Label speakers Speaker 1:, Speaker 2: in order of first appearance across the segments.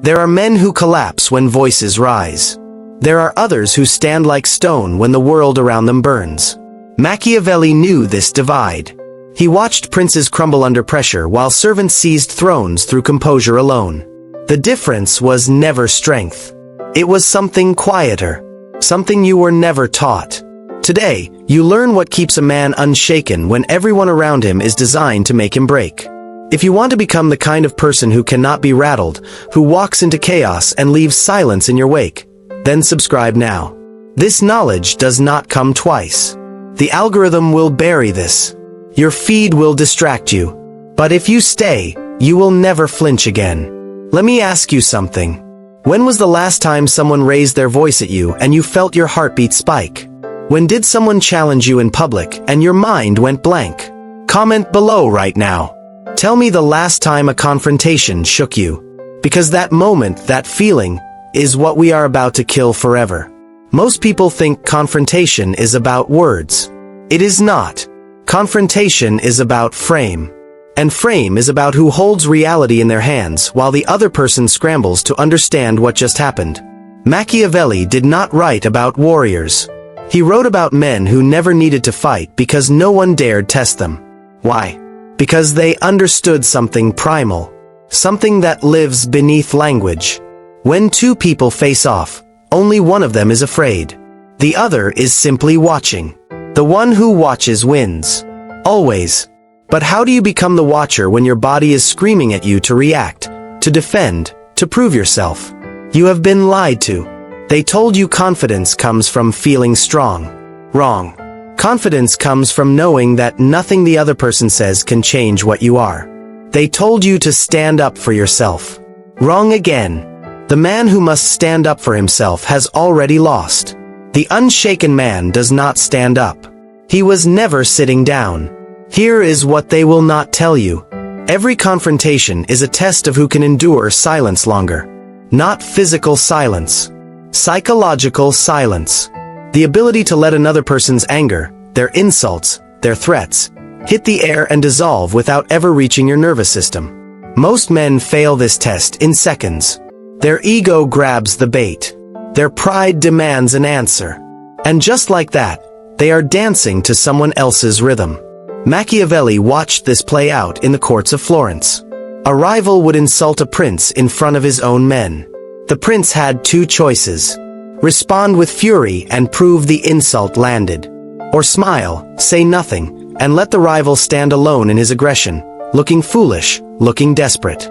Speaker 1: There are men who collapse when voices rise. There are others who stand like stone when the world around them burns. Machiavelli knew this divide. He watched princes crumble under pressure while servants seized thrones through composure alone. The difference was never strength. It was something quieter, something you were never taught. Today, you learn what keeps a man unshaken when everyone around him is designed to make him break. If you want to become the kind of person who cannot be rattled, who walks into chaos and leaves silence in your wake, then subscribe now. This knowledge does not come twice. The algorithm will bury this. Your feed will distract you. But if you stay, you will never flinch again. Let me ask you something. When was the last time someone raised their voice at you and you felt your heartbeat spike? When did someone challenge you in public and your mind went blank? Comment below right now. Tell me the last time a confrontation shook you. Because that moment, that feeling, is what we are about to kill forever. Most people think confrontation is about words. It is not. Confrontation is about frame. And frame is about who holds reality in their hands while the other person scrambles to understand what just happened. Machiavelli did not write about warriors. He wrote about men who never needed to fight because no one dared test them. Why? Because they understood something primal. Something that lives beneath language. When two people face off, only one of them is afraid. The other is simply watching. The one who watches wins. Always. But how do you become the watcher when your body is screaming at you to react, to defend, to prove yourself? You have been lied to. They told you confidence comes from feeling strong. Wrong. Confidence comes from knowing that nothing the other person says can change what you are. They told you to stand up for yourself. Wrong again. The man who must stand up for himself has already lost. The unshaken man does not stand up. He was never sitting down. Here is what they will not tell you. Every confrontation is a test of who can endure silence longer. Not physical silence. Psychological silence. The ability to let another person's anger, their insults, their threats, hit the air and dissolve without ever reaching your nervous system. Most men fail this test in seconds. Their ego grabs the bait. Their pride demands an answer. And just like that, they are dancing to someone else's rhythm. Machiavelli watched this play out in the courts of Florence. A rival would insult a prince in front of his own men. The prince had two choices. Respond with fury and prove the insult landed. Or smile, say nothing, and let the rival stand alone in his aggression, looking foolish, looking desperate.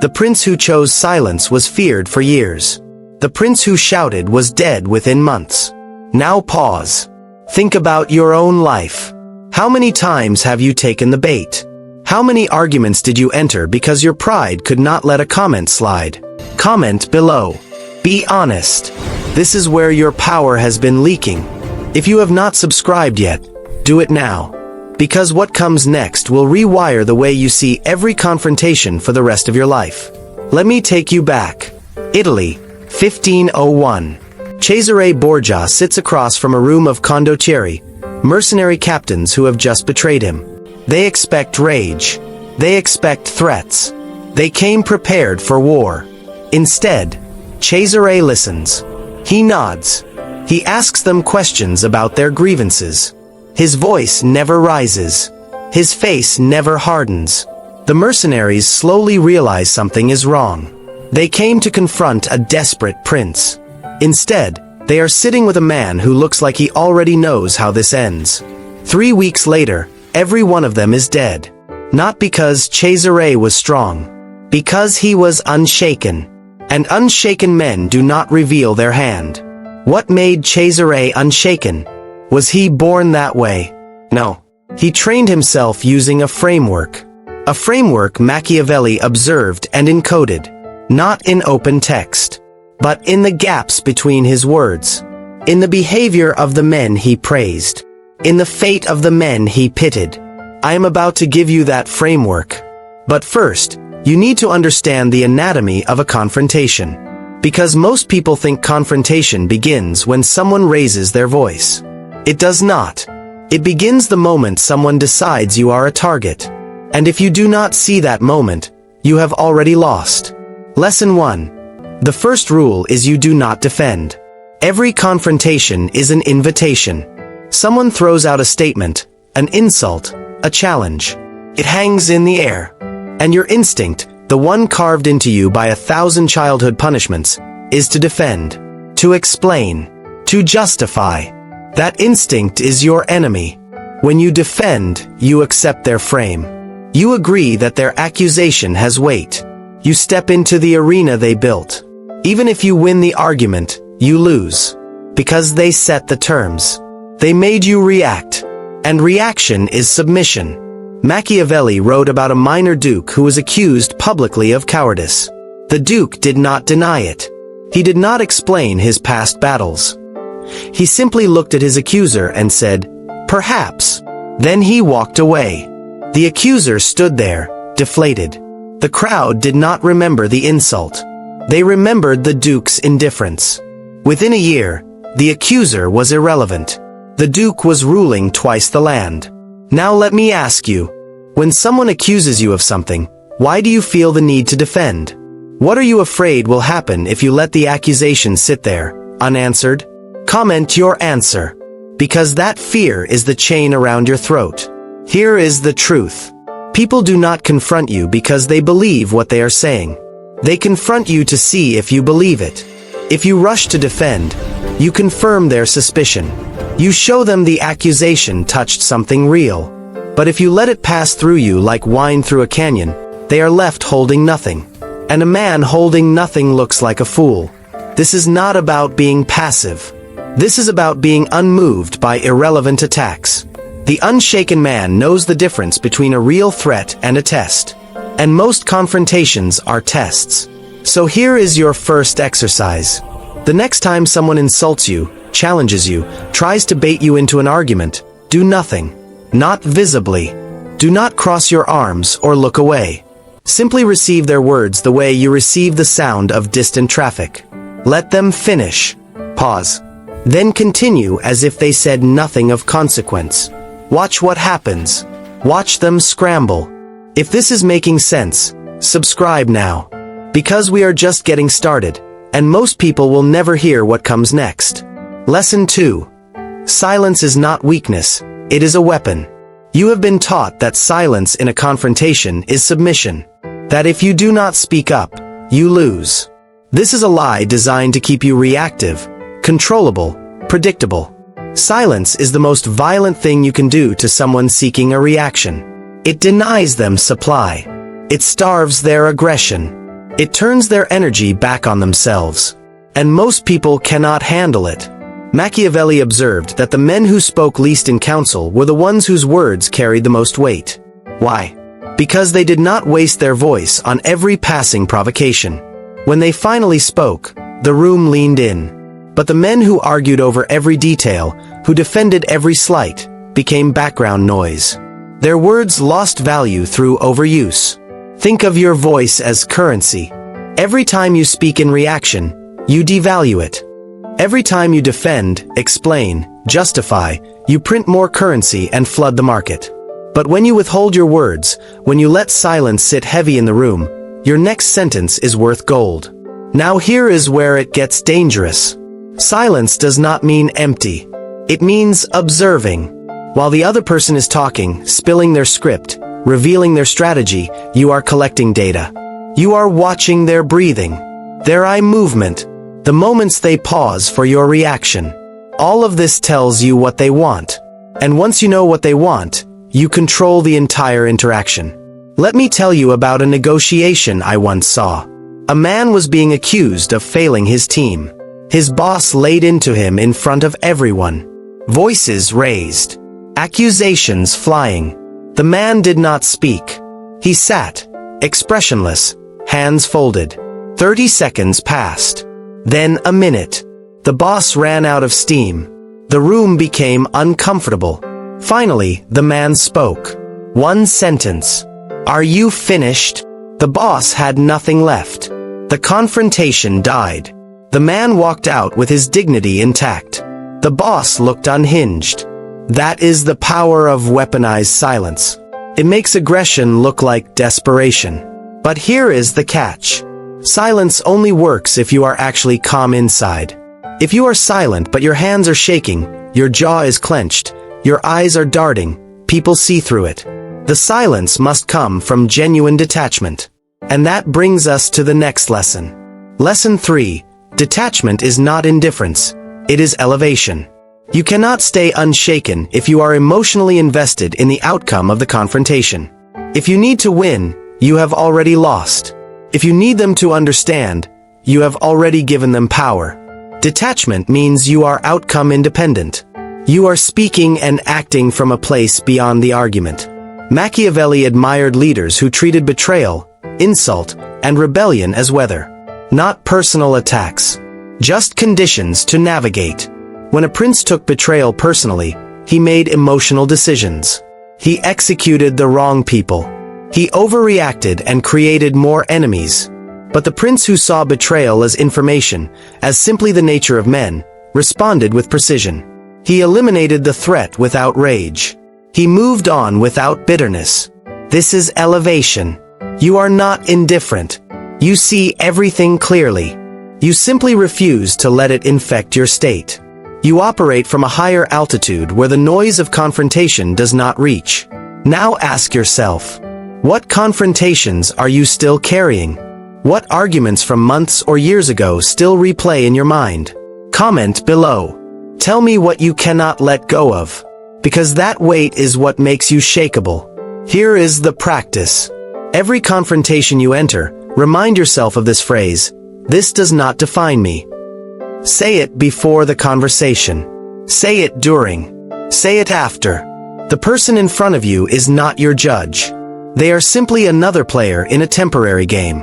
Speaker 1: The prince who chose silence was feared for years. The prince who shouted was dead within months. Now pause. Think about your own life. How many times have you taken the bait? How many arguments did you enter because your pride could not let a comment slide? Comment below. Be honest. This is where your power has been leaking. If you have not subscribed yet, do it now. Because what comes next will rewire the way you see every confrontation for the rest of your life. Let me take you back. Italy, 1501. Cesare Borgia sits across from a room of condottieri, mercenary captains who have just betrayed him. They expect rage. They expect threats. They came prepared for war. Instead, Cesare listens. He nods. He asks them questions about their grievances. His voice never rises. His face never hardens. The mercenaries slowly realize something is wrong. They came to confront a desperate prince. Instead, they are sitting with a man who looks like he already knows how this ends. 3 weeks later, every one of them is dead. Not because Cesare was strong. Because he was unshaken. And unshaken men do not reveal their hand. What made Cesare unshaken? Was he born that way? No. He trained himself using a framework. A framework Machiavelli observed and encoded. Not in open text. But in the gaps between his words. In the behavior of the men he praised. In the fate of the men he pitied. I am about to give you that framework. But first, you need to understand the anatomy of a confrontation. Because most people think confrontation begins when someone raises their voice. It does not. It begins the moment someone decides you are a target. And if you do not see that moment, you have already lost. Lesson 1. The first rule is you do not defend. Every confrontation is an invitation. Someone throws out a statement, an insult, a challenge. It hangs in the air. And your instinct, the one carved into you by 1,000 childhood punishments, is to defend, to explain, to justify. That instinct is your enemy. When you defend, you accept their frame. You agree that their accusation has weight. You step into the arena they built. Even if you win the argument, you lose. Because they set the terms. They made you react. And reaction is submission. Machiavelli wrote about a minor duke who was accused publicly of cowardice. The duke did not deny it. He did not explain his past battles. He simply looked at his accuser and said, "Perhaps." Then he walked away. The accuser stood there, deflated. The crowd did not remember the insult. They remembered the duke's indifference. Within a year, the accuser was irrelevant. The duke was ruling twice the land. Now let me ask you, when someone accuses you of something, why do you feel the need to defend? What are you afraid will happen if you let the accusation sit there, unanswered? Comment your answer. Because that fear is the chain around your throat. Here is the truth. People do not confront you because they believe what they are saying. They confront you to see if you believe it. If you rush to defend, you confirm their suspicion. You show them the accusation touched something real. But if you let it pass through you like wine through a canyon, they are left holding nothing. And a man holding nothing looks like a fool. This is not about being passive. This is about being unmoved by irrelevant attacks. The unshaken man knows the difference between a real threat and a test. And most confrontations are tests. So here is your first exercise. The next time someone insults you, challenges you, tries to bait you into an argument, do nothing. Not visibly. Do not cross your arms or look away. Simply receive their words the way you receive the sound of distant traffic. Let them finish. Pause. Then continue as if they said nothing of consequence. Watch what happens. Watch them scramble. If this is making sense, subscribe now. Because we are just getting started, and most people will never hear what comes next. Lesson 2. Silence is not weakness, it is a weapon. You have been taught that silence in a confrontation is submission. That if you do not speak up, you lose. This is a lie designed to keep you reactive, controllable, predictable. Silence is the most violent thing you can do to someone seeking a reaction. It denies them supply. It starves their aggression. It turns their energy back on themselves. And most people cannot handle it. Machiavelli observed that the men who spoke least in council were the ones whose words carried the most weight. Why? Because they did not waste their voice on every passing provocation. When they finally spoke, the room leaned in. But the men who argued over every detail, who defended every slight, became background noise. Their words lost value through overuse. Think of your voice as currency. Every time you speak in reaction, you devalue it. Every time you defend, explain, justify, you print more currency and flood the market. But when you withhold your words, when you let silence sit heavy in the room, your next sentence is worth gold. Now here is where it gets dangerous. Silence does not mean empty. It means observing. While the other person is talking, spilling their script, revealing their strategy, you are collecting data. You are watching their breathing, their eye movement, the moments they pause for your reaction. All of this tells you what they want. And once you know what they want, you control the entire interaction. Let me tell you about a negotiation I once saw. A man was being accused of failing his team. His boss laid into him in front of everyone. Voices raised. Accusations flying. The man did not speak. He sat, expressionless, hands folded. 30 seconds passed. Then a minute. The boss ran out of steam. The room became uncomfortable. Finally, the man spoke. One sentence. "Are you finished?" The boss had nothing left. The confrontation died. The man walked out with his dignity intact. The boss looked unhinged. That is the power of weaponized silence. It makes aggression look like desperation. But here is the catch. Silence only works if you are actually calm inside. If you are silent but your hands are shaking, your jaw is clenched, your eyes are darting, people see through it. The silence must come from genuine detachment. And that brings us to the next lesson. Lesson 3. Detachment is not indifference. It is elevation. You cannot stay unshaken if you are emotionally invested in the outcome of the confrontation. If you need to win, you have already lost. If you need them to understand, you have already given them power. Detachment means you are outcome independent. You are speaking and acting from a place beyond the argument. Machiavelli admired leaders who treated betrayal, insult, and rebellion as weather. Not personal attacks. Just conditions to navigate. When a prince took betrayal personally, he made emotional decisions. He executed the wrong people. He overreacted and created more enemies. But the prince who saw betrayal as information, as simply the nature of men, responded with precision. He eliminated the threat without rage. He moved on without bitterness. This is elevation. You are not indifferent. You see everything clearly. You simply refuse to let it infect your state. You operate from a higher altitude where the noise of confrontation does not reach. Now ask yourself, what confrontations are you still carrying? What arguments from months or years ago still replay in your mind? Comment below. Tell me what you cannot let go of. Because that weight is what makes you shakeable. Here is the practice. Every confrontation you enter, remind yourself of this phrase, "This does not define me." Say it before the conversation. Say it during. Say it after. The person in front of you is not your judge. They are simply another player in a temporary game.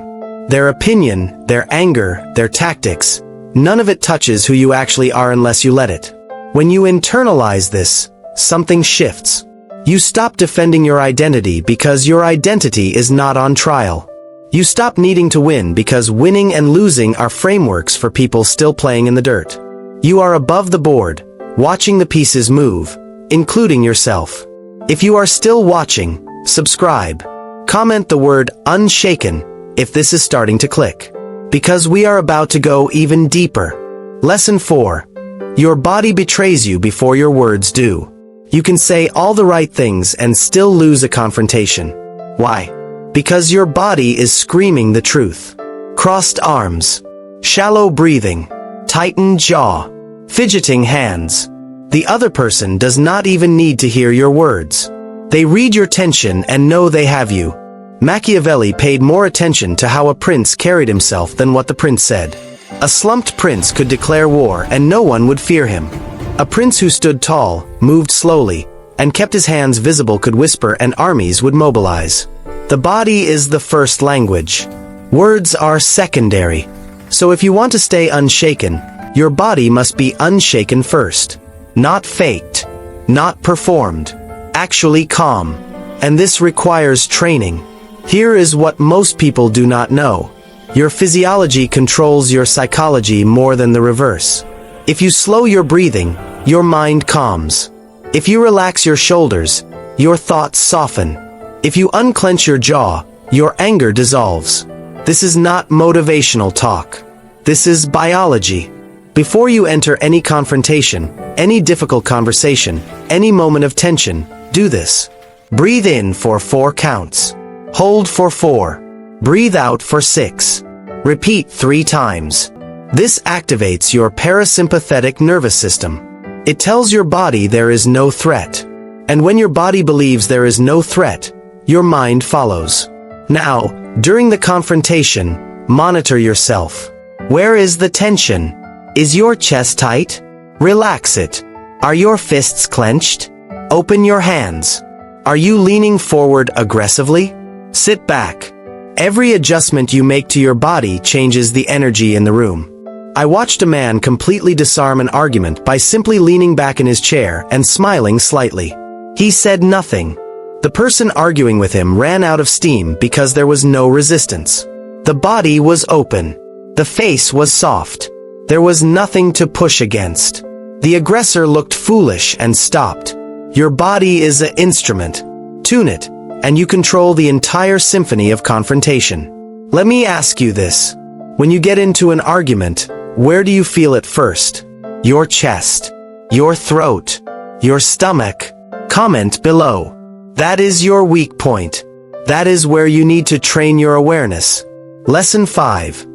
Speaker 1: Their opinion, their anger, their tactics, none of it touches who you actually are unless you let it. When you internalize this, something shifts. You stop defending your identity because your identity is not on trial. You stop needing to win because winning and losing are frameworks for people still playing in the dirt. You are above the board, watching the pieces move, including yourself. If you are still watching, subscribe. Comment the word unshaken if this is starting to click. Because we are about to go even deeper. Lesson 4. Your body betrays you before your words do. You can say all the right things and still lose a confrontation. Why? Because your body is screaming the truth. Crossed arms, shallow breathing, tightened jaw, fidgeting hands. The other person does not even need to hear your words. They read your tension and know they have you. Machiavelli paid more attention to how a prince carried himself than what the prince said. A slumped prince could declare war and no one would fear him. A prince who stood tall, moved slowly, and kept his hands visible could whisper and armies would mobilize. The body is the first language. Words are secondary. So if you want to stay unshaken, your body must be unshaken first. Not faked. Not performed. Actually calm. And this requires training. Here is what most people do not know. Your physiology controls your psychology more than the reverse. If you slow your breathing, your mind calms. If you relax your shoulders, your thoughts soften. If you unclench your jaw, your anger dissolves. This is not motivational talk. This is biology. Before you enter any confrontation, any difficult conversation, any moment of tension, do this. Breathe in for 4 counts. Hold for 4. Breathe out for 6. Repeat 3 times. This activates your parasympathetic nervous system. It tells your body there is no threat. And when your body believes there is no threat, your mind follows. Now, during the confrontation, monitor yourself. Where is the tension? Is your chest tight? Relax it. Are your fists clenched? Open your hands. Are you leaning forward aggressively? Sit back. Every adjustment you make to your body changes the energy in the room. I watched a man completely disarm an argument by simply leaning back in his chair and smiling slightly. He said nothing. The person arguing with him ran out of steam because there was no resistance. The body was open. The face was soft. There was nothing to push against. The aggressor looked foolish and stopped. Your body is an instrument. Tune it, and you control the entire symphony of confrontation. Let me ask you this. When you get into an argument, where do you feel it first? Your chest, your throat, your stomach? Comment below. That is your weak point. That is where you need to train your awareness. Lesson 5.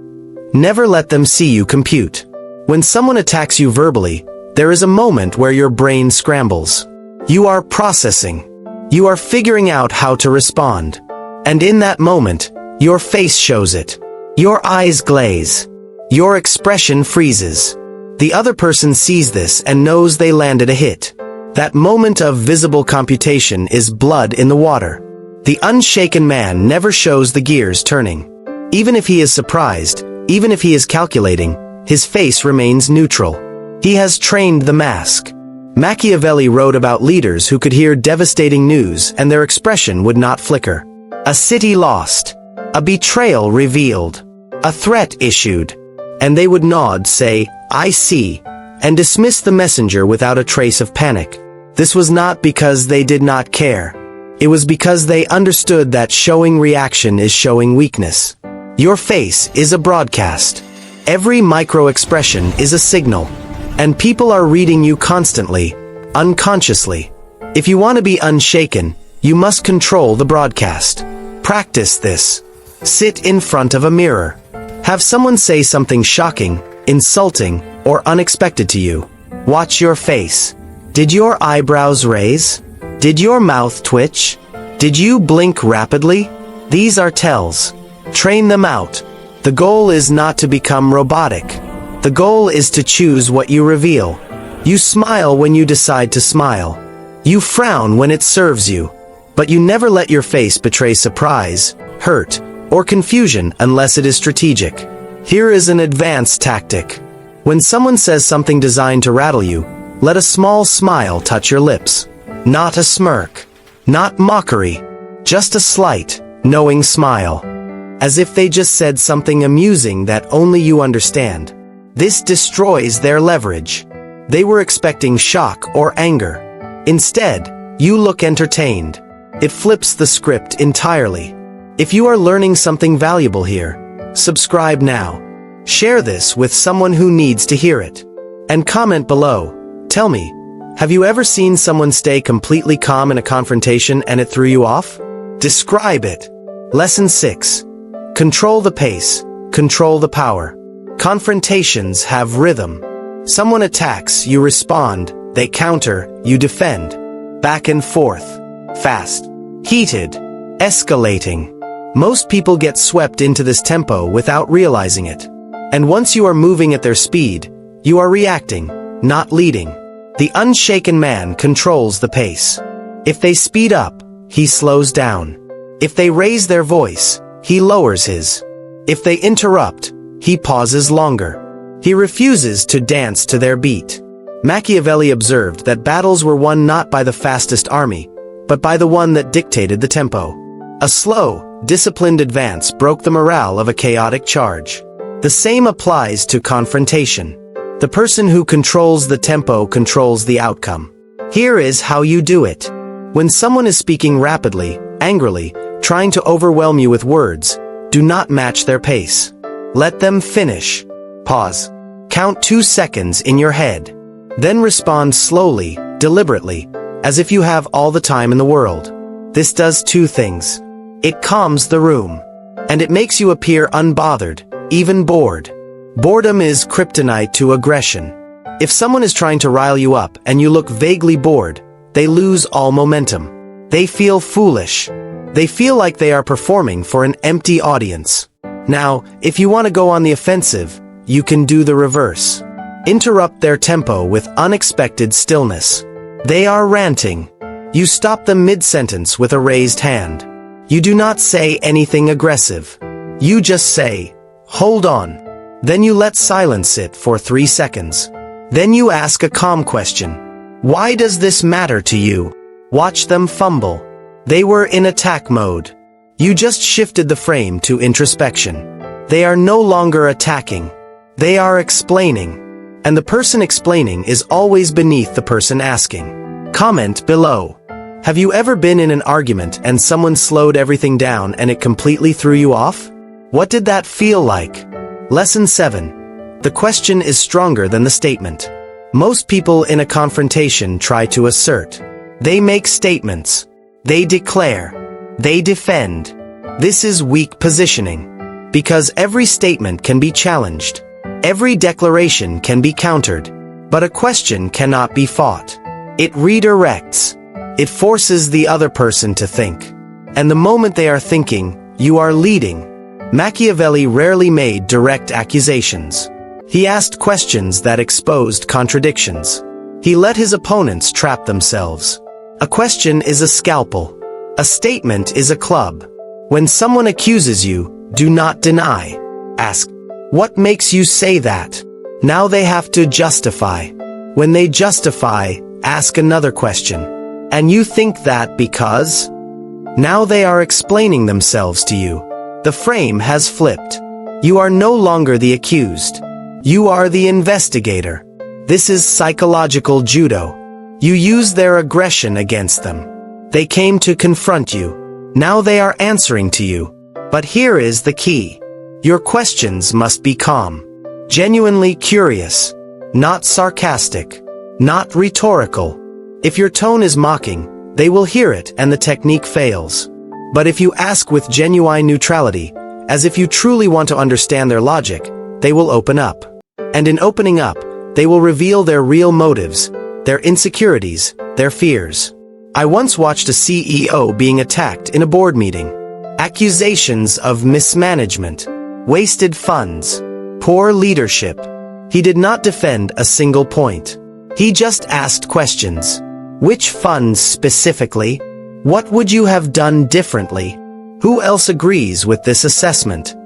Speaker 1: Never let them see you compute. When someone attacks you verbally, there is a moment where your brain scrambles. You are processing. You are figuring out how to respond. And in that moment, your face shows it. Your eyes glaze. Your expression freezes. The other person sees this and knows they landed a hit. That moment of visible computation is blood in the water. The unshaken man never shows the gears turning. Even if he is surprised, even if he is calculating, his face remains neutral. He has trained the mask. Machiavelli wrote about leaders who could hear devastating news and their expression would not flicker. A city lost. A betrayal revealed. A threat issued. And they would nod, say, "I see," and dismiss the messenger without a trace of panic. This was not because they did not care. It was because they understood that showing reaction is showing weakness. Your face is a broadcast. Every micro-expression is a signal. And people are reading you constantly, unconsciously. If you want to be unshaken, you must control the broadcast. Practice this. Sit in front of a mirror. Have someone say something shocking, insulting, or unexpected to you. Watch your face. Did your eyebrows raise? Did your mouth twitch? Did you blink rapidly? These are tells. Train them out. The goal is not to become robotic. The goal is to choose what you reveal. You smile when you decide to smile. You frown when it serves you. But you never let your face betray surprise, hurt, or confusion unless it is strategic. Here is an advanced tactic. When someone says something designed to rattle you, let a small smile touch your lips. Not a smirk. Not mockery. Just a slight, knowing smile. As if they just said something amusing that only you understand. This destroys their leverage. They were expecting shock or anger. Instead, you look entertained. It flips the script entirely. If you are learning something valuable here, subscribe now. Share this with someone who needs to hear it. And comment below. Tell me, have you ever seen someone stay completely calm in a confrontation and it threw you off? Describe it. Lesson 6. Control the pace. Control the power. Confrontations have rhythm. Someone attacks, you respond. They counter, you defend. Back and forth. Fast. Heated. Escalating. Most people get swept into this tempo without realizing it. And once you are moving at their speed, you are reacting, not leading. The unshaken man controls the pace. If they speed up, he slows down. If they raise their voice, he lowers his. If they interrupt, he pauses longer. He refuses to dance to their beat. Machiavelli observed that battles were won not by the fastest army, but by the one that dictated the tempo. A slow, disciplined advance broke the morale of a chaotic charge. The same applies to confrontation. The person who controls the tempo controls the outcome. Here is how you do it. When someone is speaking rapidly, angrily, trying to overwhelm you with words, do not match their pace. Let them finish. Pause. Count 2 seconds in your head. Then respond slowly, deliberately, as if you have all the time in the world. This does 2 things. It calms the room. And it makes you appear unbothered, even bored. Boredom is kryptonite to aggression. If someone is trying to rile you up and you look vaguely bored, they lose all momentum. They feel foolish. They feel like they are performing for an empty audience. Now, if you want to go on the offensive, you can do the reverse. Interrupt their tempo with unexpected stillness. They are ranting. You stop them mid-sentence with a raised hand. You do not say anything aggressive. You just say, "Hold on." Then you let silence sit for 3 seconds. Then you ask a calm question. Why does this matter to you? Watch them fumble. They were in attack mode. You just shifted the frame to introspection. They are no longer attacking. They are explaining. And the person explaining is always beneath the person asking. Comment below. Have you ever been in an argument and someone slowed everything down and it completely threw you off? What did that feel like? Lesson 7. The question is stronger than the statement. Most people in a confrontation try to assert. They make statements. They declare. They defend. This is weak positioning. Because every statement can be challenged. Every declaration can be countered. But a question cannot be fought. It redirects. It forces the other person to think. And the moment they are thinking, you are leading. Machiavelli rarely made direct accusations. He asked questions that exposed contradictions. He let his opponents trap themselves. A question is a scalpel. A statement is a club. When someone accuses you, do not deny. Ask, what makes you say that? Now they have to justify. When they justify, ask another question. And you think that because? Now they are explaining themselves to you. The frame has flipped. You are no longer the accused. You are the investigator. This is psychological judo. You use their aggression against them. They came to confront you. Now they are answering to you. But here is the key. Your questions must be calm. Genuinely curious. Not sarcastic. Not rhetorical. If your tone is mocking, they will hear it and the technique fails. But if you ask with genuine neutrality, as if you truly want to understand their logic, they will open up. And in opening up, they will reveal their real motives, their insecurities, their fears. I once watched a CEO being attacked in a board meeting. Accusations of mismanagement, wasted funds, poor leadership. He did not defend a single point. He just asked questions. Which funds specifically? What would you have done differently? Who else agrees with this assessment?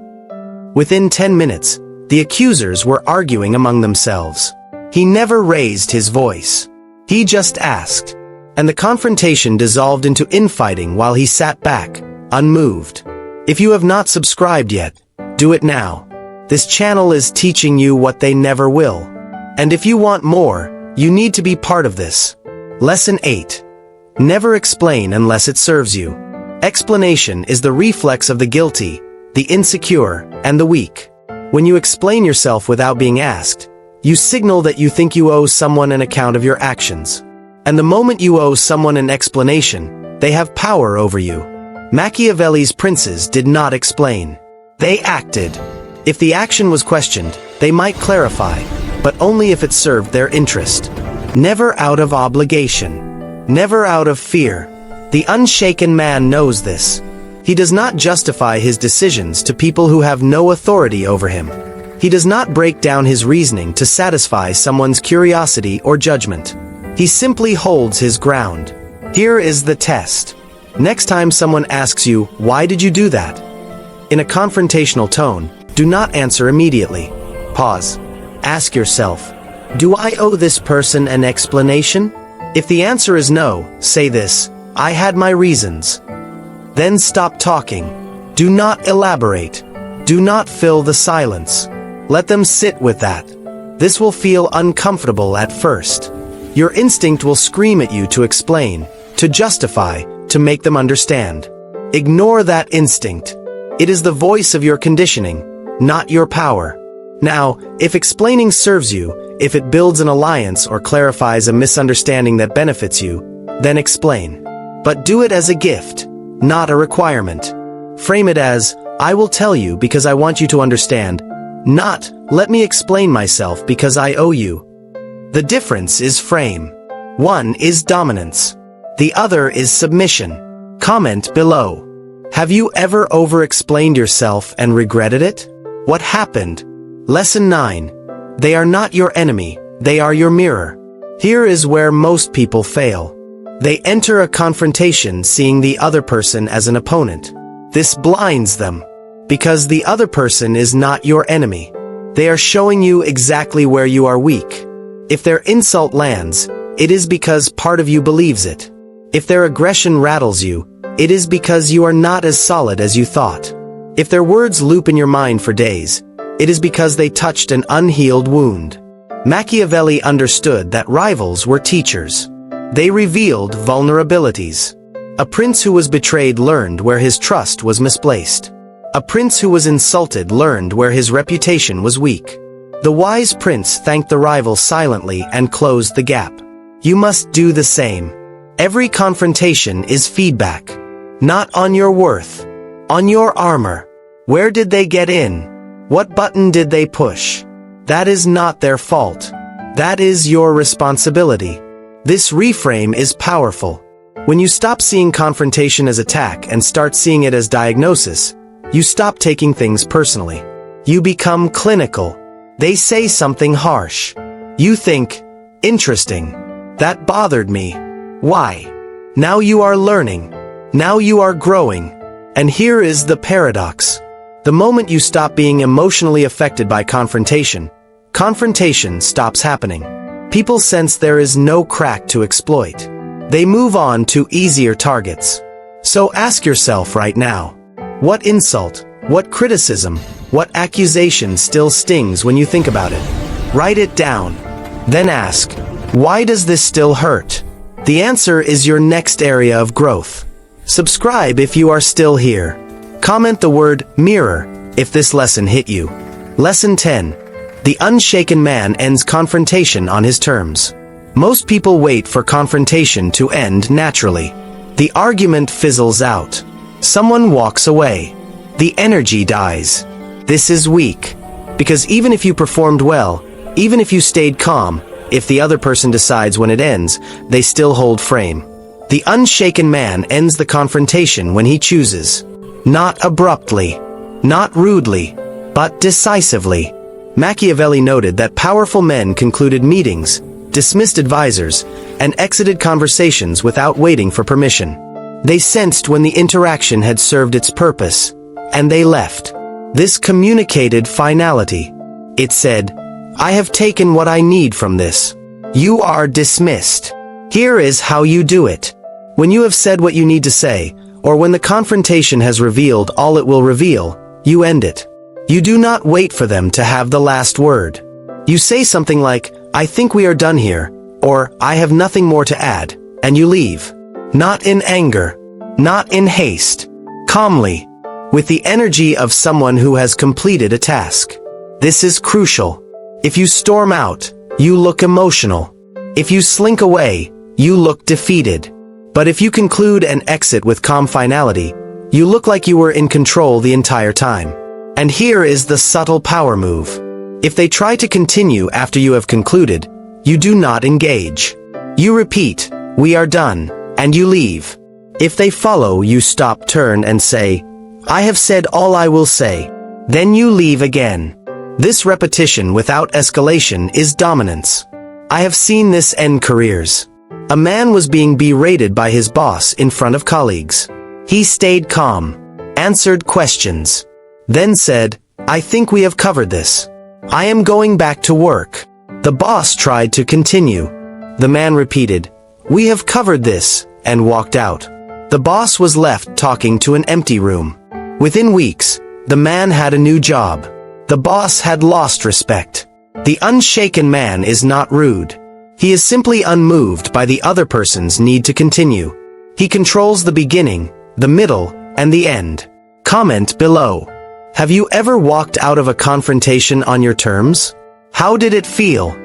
Speaker 1: Within 10 minutes, the accusers were arguing among themselves. He never raised his voice. He just asked. And the confrontation dissolved into infighting while he sat back, unmoved. If you have not subscribed yet, do it now. This channel is teaching you what they never will. And if you want more, you need to be part of this. Lesson 8. Never explain unless it serves you. Explanation is the reflex of the guilty, the insecure, and the weak. When you explain yourself without being asked, you signal that you think you owe someone an account of your actions. And the moment you owe someone an explanation, they have power over you. Machiavelli's princes did not explain. They acted. If the action was questioned, they might clarify, but only if it served their interest. Never out of obligation. Never out of fear. The unshaken man knows this. He does not justify his decisions to people who have no authority over him. He does not break down his reasoning to satisfy someone's curiosity or judgment. He simply holds his ground. Here is the test. Next time someone asks you, why did you do that? In a confrontational tone, do not answer immediately. Pause. Ask yourself, do I owe this person an explanation? If the answer is no, say this, I had my reasons. Then stop talking. Do not elaborate. Do not fill the silence. Let them sit with that. This will feel uncomfortable at first. Your instinct will scream at you to explain, to justify, to make them understand. Ignore that instinct. It is the voice of your conditioning, not your power. Now, if explaining serves you, if it builds an alliance or clarifies a misunderstanding that benefits you, then explain. But do it as a gift, not a requirement. Frame it as, I will tell you because I want you to understand, not, let me explain myself because I owe you. The difference is frame. One is dominance. The other is submission. Comment below. Have you ever over-explained yourself and regretted it? What happened? Lesson 9. They are not your enemy, they are your mirror. Here is where most people fail. They enter a confrontation seeing the other person as an opponent. This blinds them. Because the other person is not your enemy. They are showing you exactly where you are weak. If their insult lands, it is because part of you believes it. If their aggression rattles you, it is because you are not as solid as you thought. If their words loop in your mind for days, it is because they touched an unhealed wound. Machiavelli understood that rivals were teachers. They revealed vulnerabilities. A prince who was betrayed learned where his trust was misplaced. A prince who was insulted learned where his reputation was weak. The wise prince thanked the rival silently and closed the gap. You must do the same. Every confrontation is feedback. Not on your worth. On your armor. Where did they get in? What button did they push? That is not their fault. That is your responsibility. This reframe is powerful. When you stop seeing confrontation as attack and start seeing it as diagnosis, you stop taking things personally. You become clinical. They say something harsh. You think, interesting. That bothered me. Why? Now you are learning. Now you are growing. And here is the paradox. The moment you stop being emotionally affected by confrontation, confrontation stops happening. People sense there is no crack to exploit. They move on to easier targets. So ask yourself right now, what insult, what criticism, what accusation still stings when you think about it? Write it down. Then ask, why does this still hurt? The answer is your next area of growth. Subscribe if you are still here. Comment the word mirror if this lesson hit you. Lesson 10. The unshaken man ends confrontation on his terms. Most people wait for confrontation to end naturally. The argument fizzles out. Someone walks away. The energy dies. This is weak. Because even if you performed well, even if you stayed calm, if the other person decides when it ends, they still hold frame. The unshaken man ends the confrontation when he chooses. Not abruptly, not rudely, but decisively. Machiavelli noted that powerful men concluded meetings, dismissed advisors, and exited conversations without waiting for permission. They sensed when the interaction had served its purpose, and they left. This communicated finality. It said, I have taken what I need from this. You are dismissed. Here is how you do it. When you have said what you need to say, or when the confrontation has revealed all it will reveal, you end it. You do not wait for them to have the last word. You say something like, I think we are done here, or I have nothing more to add, and you leave. Not in anger, not in haste, calmly, with the energy of someone who has completed a task. This is crucial. If you storm out, you look emotional. If you slink away, you look defeated. But if you conclude and exit with calm finality, you look like you were in control the entire time. And here is the subtle power move. If they try to continue after you have concluded, you do not engage. You repeat, we are done, and you leave. If they follow, you stop, turn, and say, I have said all I will say. Then you leave again. This repetition without escalation is dominance. I have seen this end careers. A man was being berated by his boss in front of colleagues. He stayed calm, answered questions, then said, I think we have covered this. I am going back to work. The boss tried to continue. The man repeated, we have covered this, and walked out. The boss was left talking to an empty room. Within weeks, the man had a new job. The boss had lost respect. The unshaken man is not rude. He is simply unmoved by the other person's need to continue. He controls the beginning, the middle, and the end. Comment below. Have you ever walked out of a confrontation on your terms? How did it feel?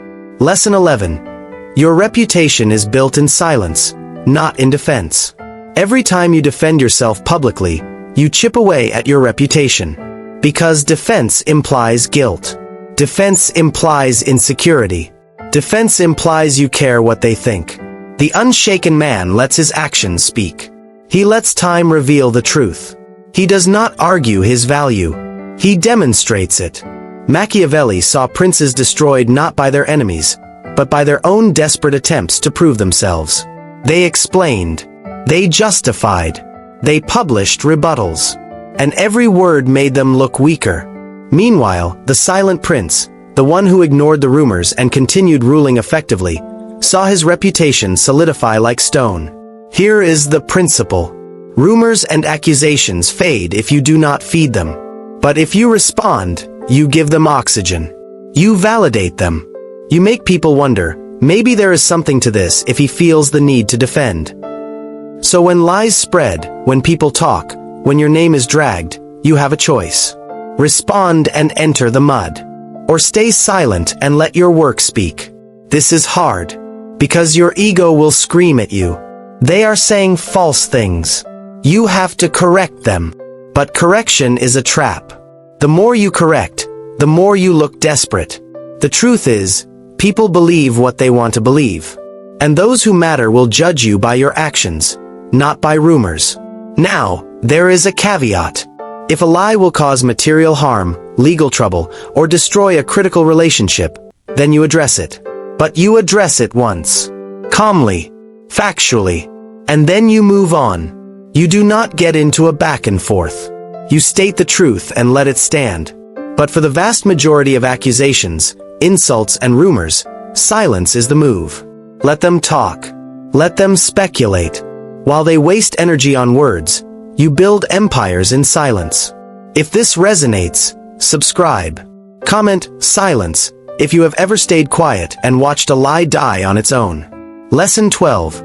Speaker 1: Lesson 11. Your reputation is built in silence, not in defense. Every time you defend yourself publicly, you chip away at your reputation. Because defense implies guilt. Defense implies insecurity. Defense implies you care what they think. The unshaken man lets his actions speak. He lets time reveal the truth. He does not argue his value. He demonstrates it. Machiavelli saw princes destroyed not by their enemies, but by their own desperate attempts to prove themselves. They explained. They justified. They published rebuttals. And every word made them look weaker. Meanwhile, the silent prince, the one who ignored the rumors and continued ruling effectively, saw his reputation solidify like stone. Here is the principle. Rumors and accusations fade if you do not feed them. But if you respond, you give them oxygen. You validate them. You make people wonder, maybe there is something to this if he feels the need to defend. So when lies spread, when people talk, when your name is dragged, you have a choice. Respond and enter the mud. Or stay silent and let your work speak. This is hard, because your ego will scream at you. They are saying false things. You have to correct them. But correction is a trap. The more you correct, the more you look desperate. The truth is, people believe what they want to believe. And those who matter will judge you by your actions, not by rumors. Now, there is a caveat. If a lie will cause material harm, legal trouble, or destroy a critical relationship, then you address it. But you address it once. Calmly. Factually. And then you move on. You do not get into a back and forth. You state the truth and let it stand. But for the vast majority of accusations, insults, and rumors, silence is the move. Let them talk. Let them speculate. While they waste energy on words, you build empires in silence. If this resonates, subscribe. Comment silence if you have ever stayed quiet and watched a lie die on its own. Lesson 12.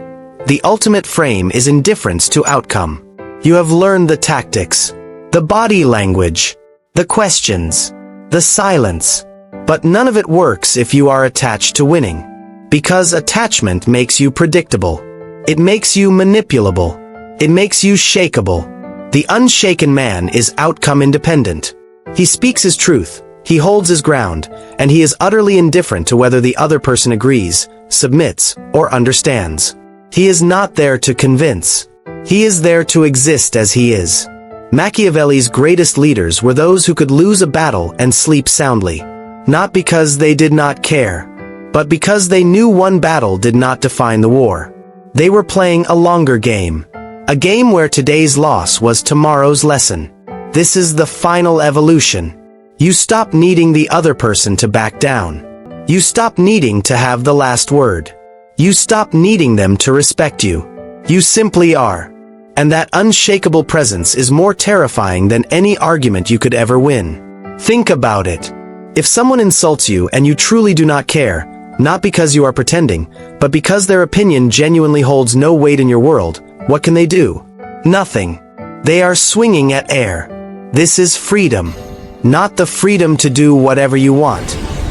Speaker 1: The ultimate frame is indifference to outcome. You have learned the tactics, the body language, the questions, the silence. But none of it works if you are attached to winning. Because attachment makes you predictable. It makes you manipulable. It makes you shakeable. The unshaken man is outcome independent. He speaks his truth, he holds his ground, and he is utterly indifferent to whether the other person agrees, submits, or understands. He is not there to convince. He is there to exist as he is. Machiavelli's greatest leaders were those who could lose a battle and sleep soundly. Not because they did not care, but because they knew one battle did not define the war. They were playing a longer game. A game where today's loss was tomorrow's lesson. This is the final evolution. You stop needing the other person to back down. You stop needing to have the last word. You stop needing them to respect you. You simply are. And that unshakable presence is more terrifying than any argument you could ever win. Think about it. If someone insults you and you truly do not care, not because you are pretending, but because their opinion genuinely holds no weight in your world, what can they do? Nothing. They are swinging at air. This is freedom. Not the freedom to do whatever you want.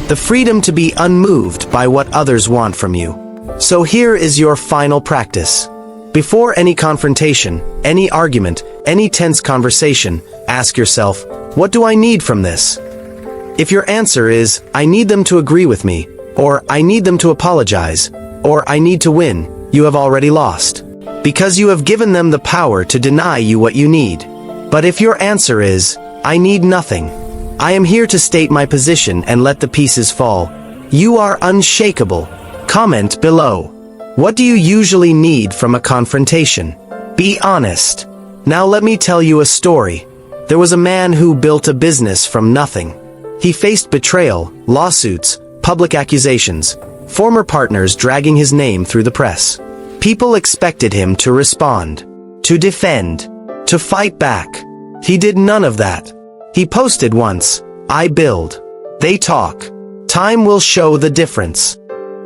Speaker 1: The freedom to be unmoved by what others want from you. So here is your final practice. Before any confrontation, any argument, any tense conversation, ask yourself, what do I need from this? If your answer is, I need them to agree with me, or I need them to apologize, or I need to win, you have already lost. Because you have given them the power to deny you what you need. But if your answer is, I need nothing. I am here to state my position and let the pieces fall. You are unshakable. Comment below. What do you usually need from a confrontation? Be honest. Now let me tell you a story. There was a man who built a business from nothing. He faced betrayal, lawsuits, public accusations, former partners dragging his name through the press. People expected him to respond, to defend, to fight back. He did none of that. He posted once, I build. They talk. Time will show the difference.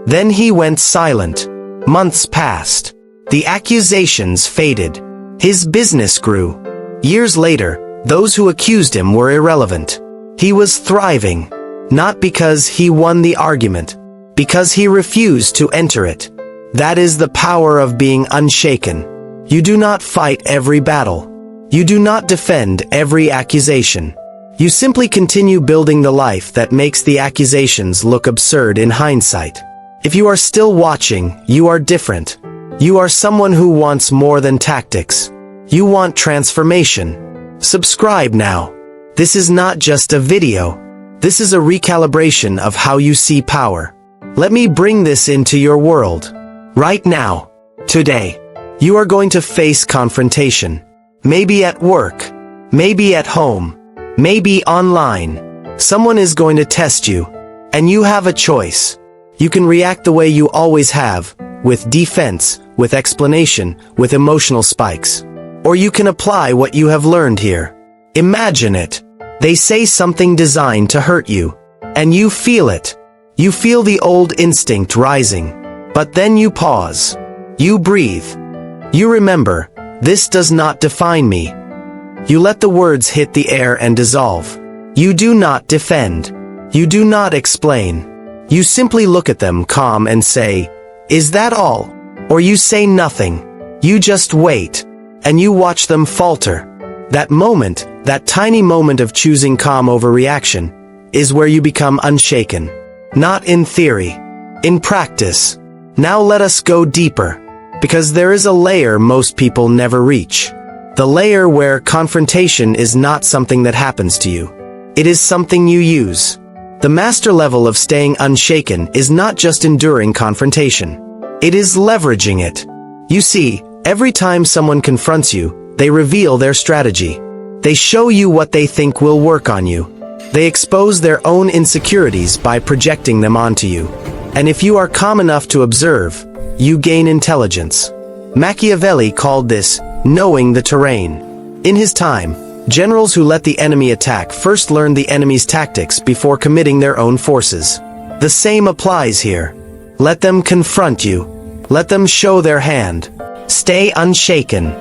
Speaker 1: Then he went silent. Months passed. The accusations faded. His business grew. Years later, those who accused him were irrelevant. He was thriving. Not because he won the argument, because he refused to enter it. That is the power of being unshaken. You do not fight every battle. You do not defend every accusation. You simply continue building the life that makes the accusations look absurd in hindsight. If you are still watching, you are different. You are someone who wants more than tactics. You want transformation. Subscribe now. This is not just a video. This is a recalibration of how you see power. Let me bring this into your world. Right now, today, you are going to face confrontation. Maybe at work, maybe at home, maybe online. Someone is going to test you, and you have a choice. You can react the way you always have, with defense, with explanation, with emotional spikes. Or you can apply what you have learned here. Imagine it. They say something designed to hurt you, and you feel it. You feel the old instinct rising. But then you pause. You breathe. You remember, this does not define me. You let the words hit the air and dissolve. You do not defend. You do not explain. You simply look at them calm and say, "Is that all?" Or you say nothing. You just wait. And you watch them falter. That moment, that tiny moment of choosing calm over reaction, is where you become unshaken. Not in theory. In practice. Now let us go deeper. Because there is a layer most people never reach. The layer where confrontation is not something that happens to you. It is something you use. The master level of staying unshaken is not just enduring confrontation. It is leveraging it. You see, every time someone confronts you, they reveal their strategy. They show you what they think will work on you. They expose their own insecurities by projecting them onto you. And if you are calm enough to observe, you gain intelligence. Machiavelli called this knowing the terrain. In his time, generals who let the enemy attack first learned the enemy's tactics before committing their own forces. The same applies here. Let them confront you. Let them show their hand. Stay unshaken.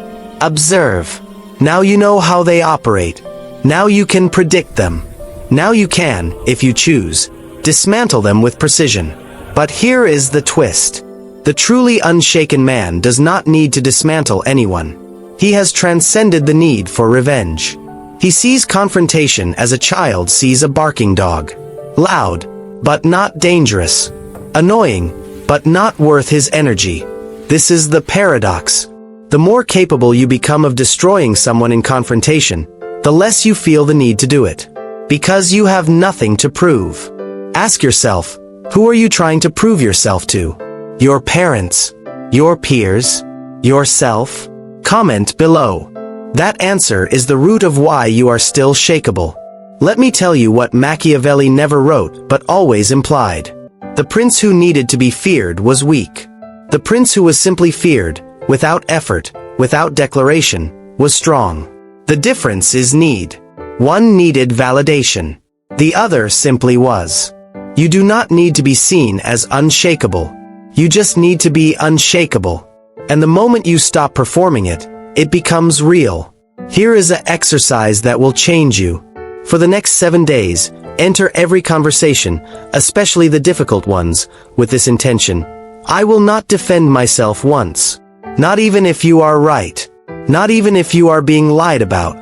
Speaker 1: Observe. Now you know how they operate. Now you can predict them. Now you can, if you choose, dismantle them with precision. But here is the twist. The truly unshaken man does not need to dismantle anyone. He has transcended the need for revenge. He sees confrontation as a child sees a barking dog. Loud, but not dangerous. Annoying, but not worth his energy. This is the paradox. The more capable you become of destroying someone in confrontation, the less you feel the need to do it. Because you have nothing to prove. Ask yourself, who are you trying to prove yourself to? Your parents? Your peers? Yourself? Comment below. That answer is the root of why you are still shakeable. Let me tell you what Machiavelli never wrote but always implied. The prince who needed to be feared was weak. The prince who was simply feared, without effort, without declaration, was strong. The difference is need. One needed validation. The other simply was. You do not need to be seen as unshakable. You just need to be unshakable. And the moment you stop performing it, it becomes real. Here is an exercise that will change you. For the next 7 days, enter every conversation, especially the difficult ones, with this intention. I will not defend myself once. Not even if you are right. Not even if you are being lied about.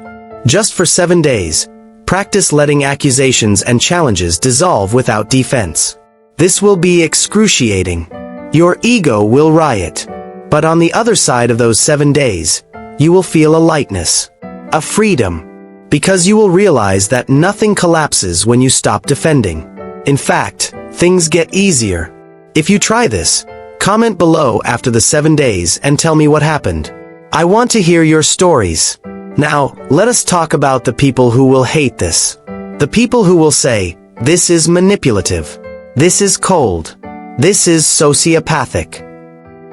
Speaker 1: Just for 7 days, practice letting accusations and challenges dissolve without defense. This will be excruciating. Your ego will riot. But on the other side of those 7 days, you will feel a lightness, a freedom. Because you will realize that nothing collapses when you stop defending. In fact, things get easier. If you try this, comment below after the 7 days and tell me what happened. I want to hear your stories. Now, let us talk about the people who will hate this. The people who will say, this is manipulative. This is cold. This is sociopathic.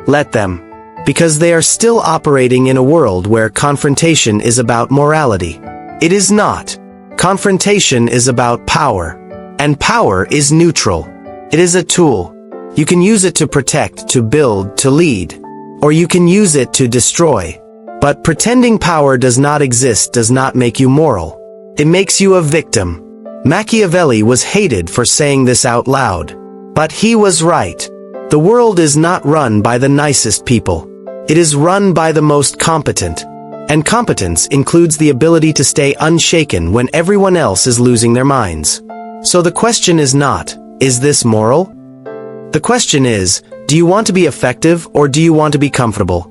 Speaker 1: Let them. Because they are still operating in a world where confrontation is about morality. It is not. Confrontation is about power. And power is neutral. It is a tool. You can use it to protect, to build, to lead. Or you can use it to destroy. But pretending power does not exist does not make you moral. It makes you a victim. Machiavelli was hated for saying this out loud. But he was right. The world is not run by the nicest people. It is run by the most competent. And competence includes the ability to stay unshaken when everyone else is losing their minds. So the question is not, is this moral? The question is, do you want to be effective or do you want to be comfortable?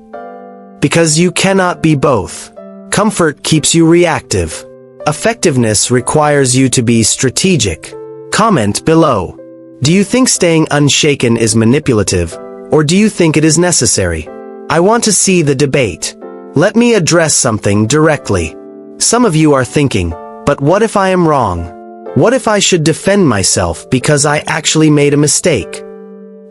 Speaker 1: Because you cannot be both. Comfort keeps you reactive. Effectiveness requires you to be strategic. Comment below. Do you think staying unshaken is manipulative, or do you think it is necessary? I want to see the debate. Let me address something directly. Some of you are thinking, but what if I am wrong? What if I should defend myself because I actually made a mistake?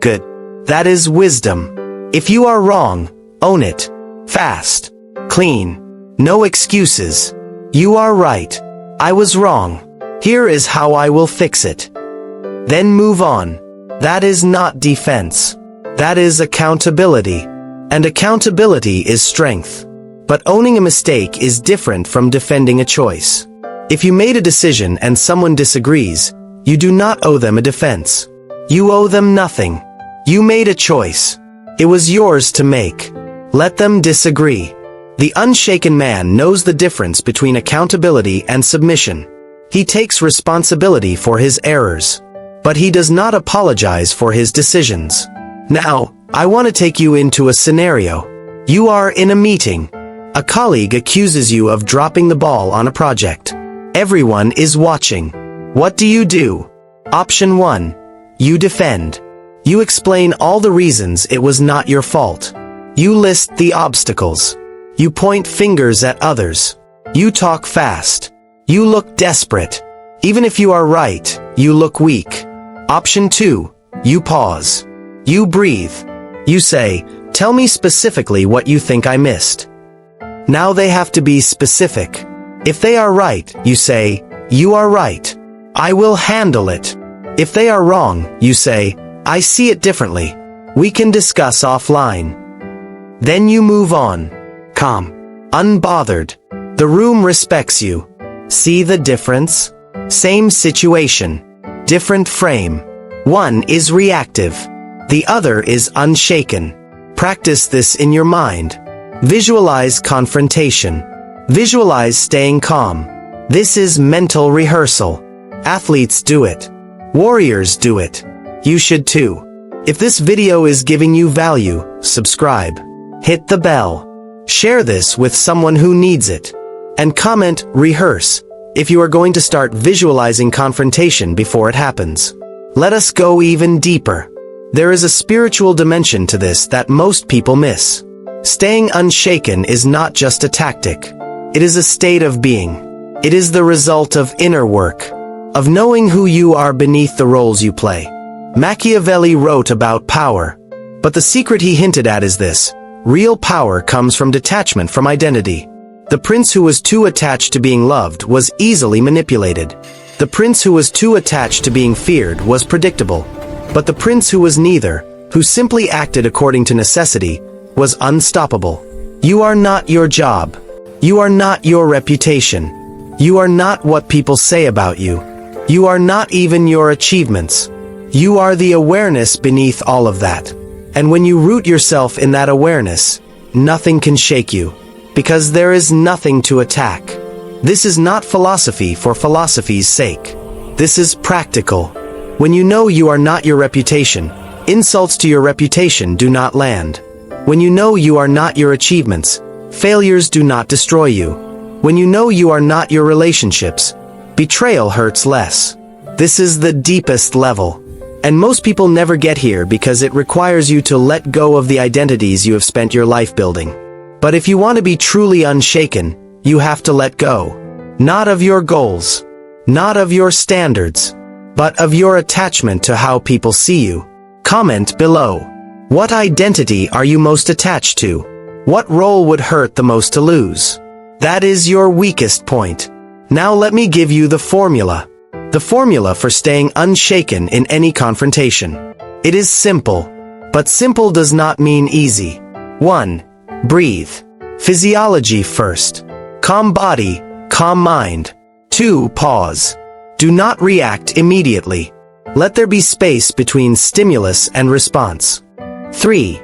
Speaker 1: Good. That is wisdom. If you are wrong, own it. Fast. Clean. No excuses. You are right. I was wrong. Here is how I will fix it. Then move on. That is not defense. That is accountability. And accountability is strength. But owning a mistake is different from defending a choice. If you made a decision and someone disagrees, you do not owe them a defense. You owe them nothing. You made a choice. It was yours to make. Let them disagree. The unshaken man knows the difference between accountability and submission. He takes responsibility for his errors, but he does not apologize for his decisions. Now, I want to take you into a scenario. You are in a meeting. A colleague accuses you of dropping the ball on a project. Everyone is watching. What do? Option 1. You defend. You explain all the reasons it was not your fault. You list the obstacles. You point fingers at others. You talk fast. You look desperate. Even if you are right, you look weak. Option 2. You pause. You breathe. You say, tell me specifically what you think I missed. Now they have to be specific. If they are right, you say, you are right. I will handle it. If they are wrong, you say, I see it differently. We can discuss offline. Then you move on. Calm. Unbothered. The room respects you. See the difference? Same situation. Different frame. One is reactive. The other is unshaken. Practice this in your mind. Visualize confrontation. Visualize staying calm. This is mental rehearsal. Athletes do it. Warriors do it. You should too. If this video is giving you value, subscribe. Hit the bell. Share this with someone who needs it. And comment, rehearse, if you are going to start visualizing confrontation before it happens. Let us go even deeper. There is a spiritual dimension to this that most people miss. Staying unshaken is not just a tactic. It is a state of being. It is the result of inner work, of knowing who you are beneath the roles you play. Machiavelli wrote about power, but the secret he hinted at is this: real power comes from detachment from identity. The prince who was too attached to being loved was easily manipulated. The prince who was too attached to being feared was predictable. But the prince who was neither, who simply acted according to necessity, was unstoppable. You are not your job. You are not your reputation. You are not what people say about you. You are not even your achievements. You are the awareness beneath all of that. And when you root yourself in that awareness, nothing can shake you, because there is nothing to attack. This is not philosophy for philosophy's sake. This is practical. When you know you are not your reputation, insults to your reputation do not land. When you know you are not your achievements, failures do not destroy you. When you know you are not your relationships, betrayal hurts less. This is the deepest level. And most people never get here because it requires you to let go of the identities you have spent your life building. But if you want to be truly unshaken, you have to let go. Not of your goals, not of your standards, but of your attachment to how people see you. Comment below. What identity are you most attached to? What role would hurt the most to lose? That is your weakest point. Now let me give you the formula. The formula for staying unshaken in any confrontation. It is simple, but simple does not mean easy. 1. Breathe. Physiology first. Calm body, calm mind. 2. Pause. Do not react immediately. Let there be space between stimulus and response. 3.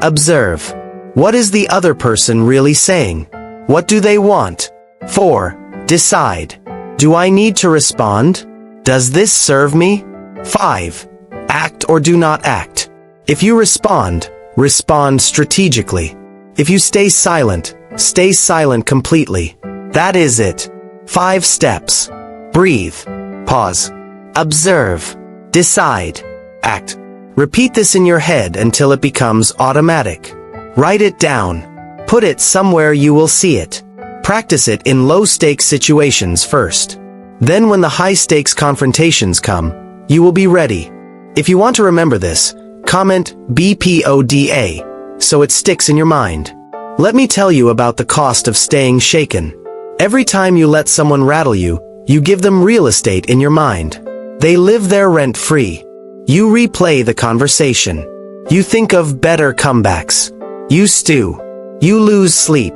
Speaker 1: Observe. What is the other person really saying? What do they want? 4. Decide. Do I need to respond? Does this serve me? 5. Act or do not act. If you respond, respond strategically. If you stay silent completely. That is it. 5 steps. Breathe. Pause. Observe. Decide. Act. Repeat this in your head until it becomes automatic. Write it down. Put it somewhere you will see it. Practice it in low-stakes situations first. Then when the high-stakes confrontations come, you will be ready. If you want to remember this, comment BPODA, so it sticks in your mind. Let me tell you about the cost of staying shaken. Every time you let someone rattle you, you give them real estate in your mind. They live there rent-free. You replay the conversation. You think of better comebacks. You stew. You lose sleep.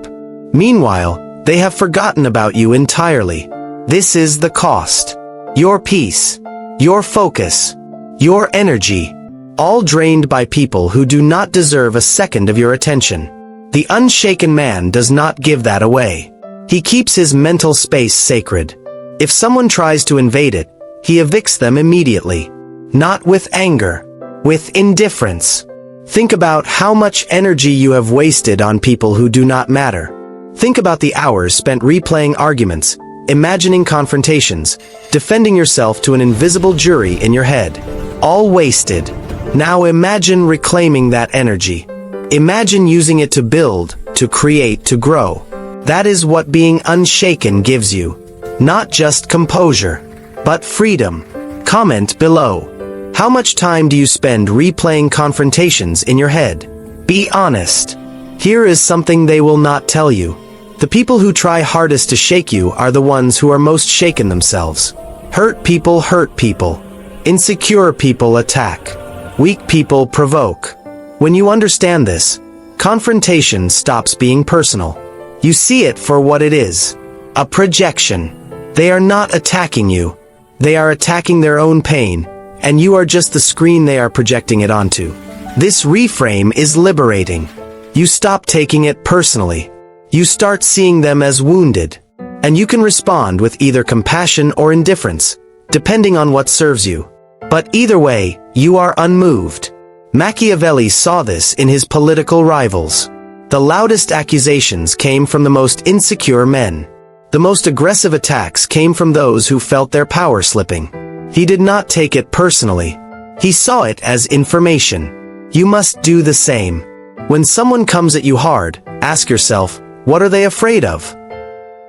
Speaker 1: Meanwhile, they have forgotten about you entirely. This is the cost. Your peace, your focus, your energy, all drained by people who do not deserve a second of your attention. The unshaken man does not give that away. He keeps his mental space sacred. If someone tries to invade it, he evicts them immediately. Not with anger, with indifference. Think about how much energy you have wasted on people who do not matter. Think about the hours spent replaying arguments, imagining confrontations, defending yourself to an invisible jury in your head. All wasted. Now imagine reclaiming that energy. Imagine using it to build, to create, to grow. That is what being unshaken gives you. Not just composure, but freedom. Comment below. How much time do you spend replaying confrontations in your head? Be honest. Here is something they will not tell you. The people who try hardest to shake you are the ones who are most shaken themselves. Hurt people. Insecure people attack. Weak people provoke. When you understand this, confrontation stops being personal. You see it for what it is. A projection. They are not attacking you. They are attacking their own pain, and you are just the screen they are projecting it onto. This reframe is liberating. You stop taking it personally. You start seeing them as wounded, and you can respond with either compassion or indifference, depending on what serves you. But either way, you are unmoved. Machiavelli saw this in his political rivals. The loudest accusations came from the most insecure men. The most aggressive attacks came from those who felt their power slipping. He did not take it personally. He saw it as information. You must do the same. When someone comes at you hard, ask yourself, what are they afraid of?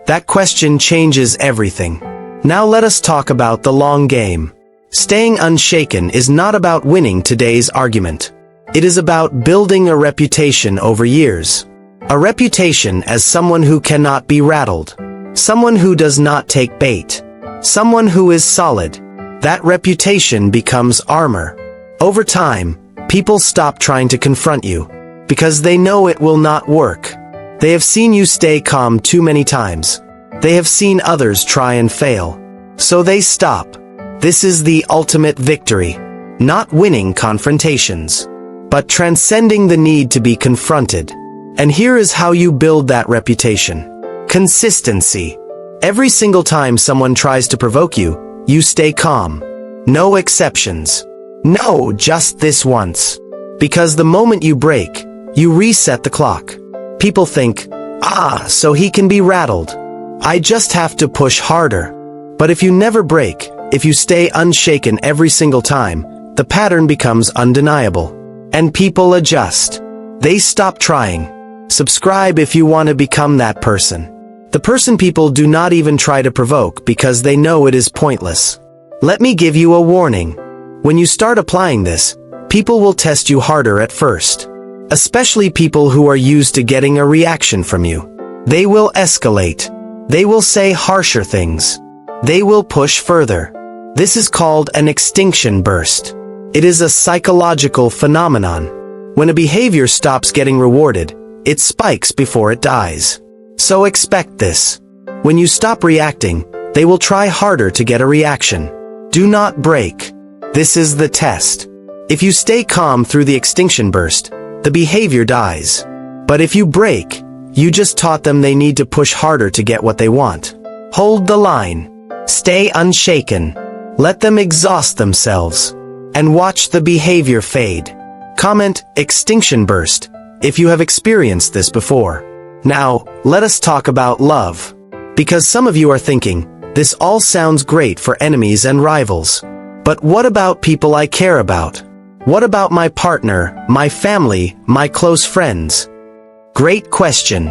Speaker 1: That question changes everything. Now let us talk about the long game. Staying unshaken is not about winning today's argument. It is about building a reputation over years. A reputation as someone who cannot be rattled. Someone who does not take bait. Someone who is solid. That reputation becomes armor. Over time, people stop trying to confront you, because they know it will not work. They have seen you stay calm too many times. They have seen others try and fail. So they stop. This is the ultimate victory. Not winning confrontations, but transcending the need to be confronted. And here is how you build that reputation. Consistency. Every single time someone tries to provoke you, you stay calm. No exceptions. No, just this once. Because the moment you break, you reset the clock. People think, so he can be rattled. I just have to push harder. But if you never break, if you stay unshaken every single time, the pattern becomes undeniable. And people adjust. They stop trying. Subscribe if you want to become that person. The person people do not even try to provoke because they know it is pointless. Let me give you a warning. When you start applying this, people will test you harder at first. Especially people who are used to getting a reaction from you. They will escalate. They will say harsher things. They will push further. This is called an extinction burst. It is a psychological phenomenon. When a behavior stops getting rewarded, it spikes before it dies. So expect this. When you stop reacting, they will try harder to get a reaction. Do not break. This is the test. If you stay calm through the extinction burst, the behavior dies. But if you break, you just taught them they need to push harder to get what they want. Hold the line. Stay unshaken. Let them exhaust themselves. And watch the behavior fade. Comment, extinction burst, if you have experienced this before. Now, let us talk about love. Because some of you are thinking, this all sounds great for enemies and rivals. But what about people I care about? What about my partner, my family, my close friends? Great question.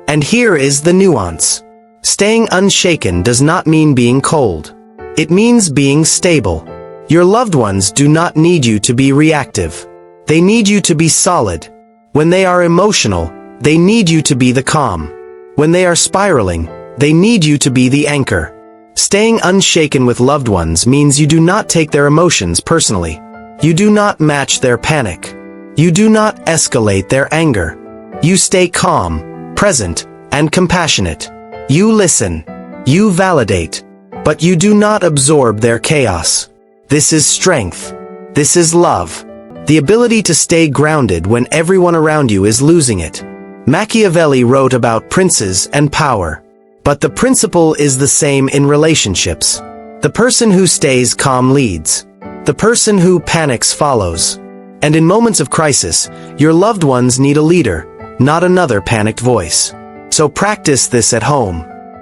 Speaker 1: And here is the nuance. Staying unshaken does not mean being cold. It means being stable. Your loved ones do not need you to be reactive. They need you to be solid. When they are emotional, they need you to be the calm. When they are spiraling, they need you to be the anchor. Staying unshaken with loved ones means you do not take their emotions personally. You do not match their panic. You do not escalate their anger. You stay calm, present, and compassionate. You listen. You validate. But you do not absorb their chaos. This is strength. This is love. The ability to stay grounded when everyone around you is losing it. Machiavelli wrote about princes and power. But the principle is the same in relationships. The person who stays calm leads. The person who panics follows. And in moments of crisis, your loved ones need a leader, not another panicked voice. So practice this at home.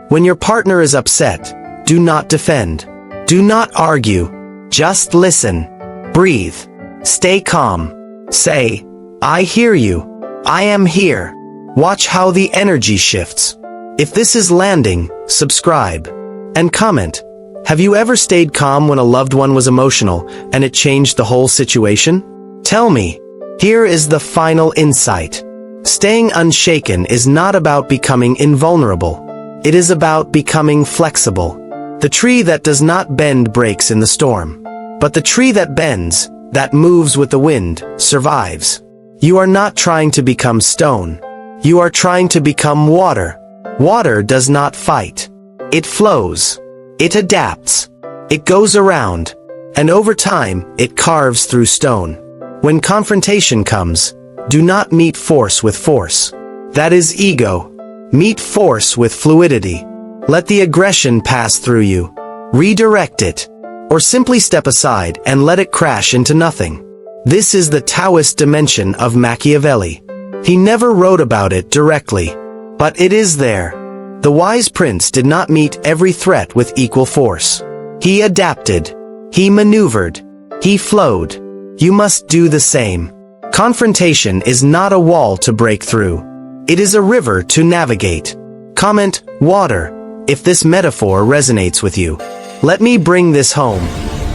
Speaker 1: When your partner is upset, do not defend. Do not argue. Just listen. Breathe. Stay calm. Say, I hear you. I am here. Watch how the energy shifts. If this is landing, subscribe. And comment. Have you ever stayed calm when a loved one was emotional and it changed the whole situation? Tell me. Here is the final insight. Staying unshaken is not about becoming invulnerable. It is about becoming flexible. The tree that does not bend breaks in the storm. But the tree that bends, that moves with the wind, survives. You are not trying to become stone. You are trying to become water. Water does not fight. It flows. It adapts. It goes around. And over time, it carves through stone. When confrontation comes, do not meet force with force. That is ego. Meet force with fluidity. Let the aggression pass through you. Redirect it. Or simply step aside and let it crash into nothing. This is the Taoist dimension of Machiavelli. He never wrote about it directly, but it is there. The wise prince did not meet every threat with equal force. He adapted. He maneuvered. He flowed. You must do the same. Confrontation is not a wall to break through. It is a river to navigate. Comment, water, if this metaphor resonates with you. Let me bring this home.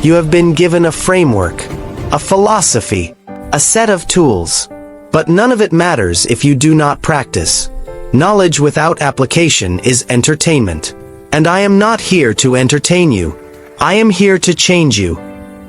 Speaker 1: You have been given a framework, a philosophy, a set of tools. But none of it matters if you do not practice. Knowledge without application is entertainment. And I am not here to entertain you. I am here to change you.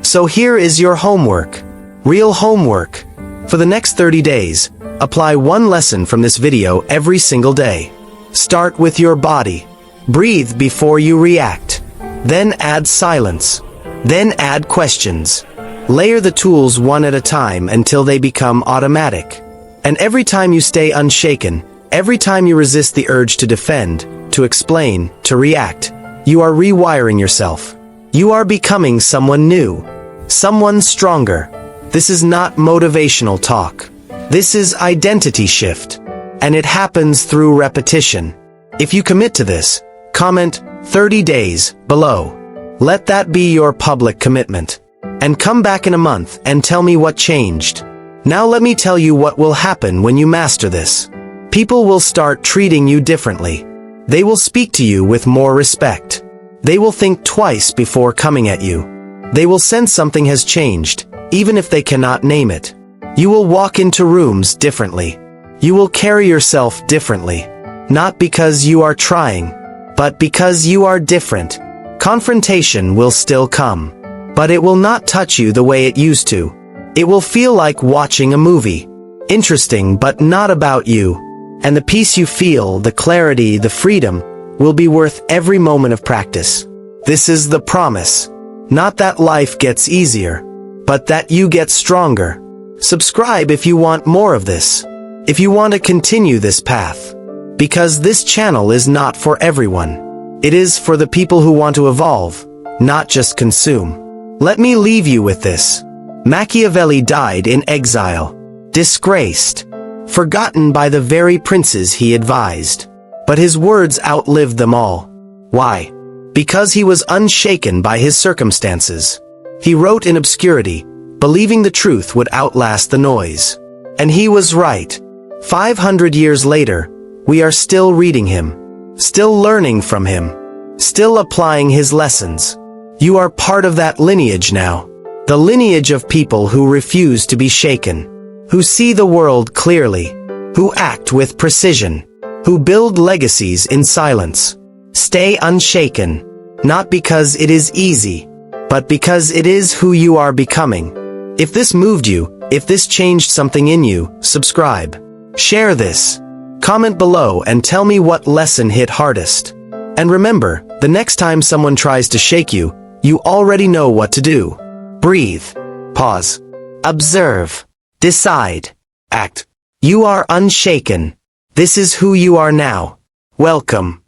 Speaker 1: So here is your homework. Real homework. For the next 30 days, apply one lesson from this video every single day. Start with your body. Breathe before you react. Then add silence. Then add questions. Layer the tools one at a time until they become automatic. And every time you stay unshaken, every time you resist the urge to defend, to explain, to react, you are rewiring yourself. You are becoming someone new. Someone stronger. This is not motivational talk. This is identity shift. And it happens through repetition. If you commit to this, comment 30 days below. Let that be your public commitment. And come back in a month and tell me what changed. Now let me tell you what will happen when you master this. People will start treating you differently. They will speak to you with more respect. They will think twice before coming at you. They will sense something has changed, even if they cannot name it. You will walk into rooms differently. You will carry yourself differently. Not because you are trying, but because you are different. Confrontation will still come. But it will not touch you the way it used to. It will feel like watching a movie. Interesting but not about you. And the peace you feel, the clarity, the freedom, will be worth every moment of practice. This is the promise. Not that life gets easier, but that you get stronger. Subscribe if you want more of this. If you want to continue this path. Because this channel is not for everyone. It is for the people who want to evolve, not just consume. Let me leave you with this. Machiavelli died in exile, disgraced, forgotten by the very princes he advised. But his words outlived them all. Why? Because he was unshaken by his circumstances. He wrote in obscurity, believing the truth would outlast the noise. And he was right. 500 years later, we are still reading him, still learning from him, still applying his lessons. You are part of that lineage now. The lineage of people who refuse to be shaken, who see the world clearly, who act with precision, who build legacies in silence. Stay unshaken, not because it is easy, but because it is who you are becoming. If this moved you, if this changed something in you, subscribe. Share this. Comment below and tell me what lesson hit hardest. And remember, the next time someone tries to shake you, you already know what to do. Breathe. Pause. Observe. Decide. Act. You are unshaken. This is who you are now. Welcome.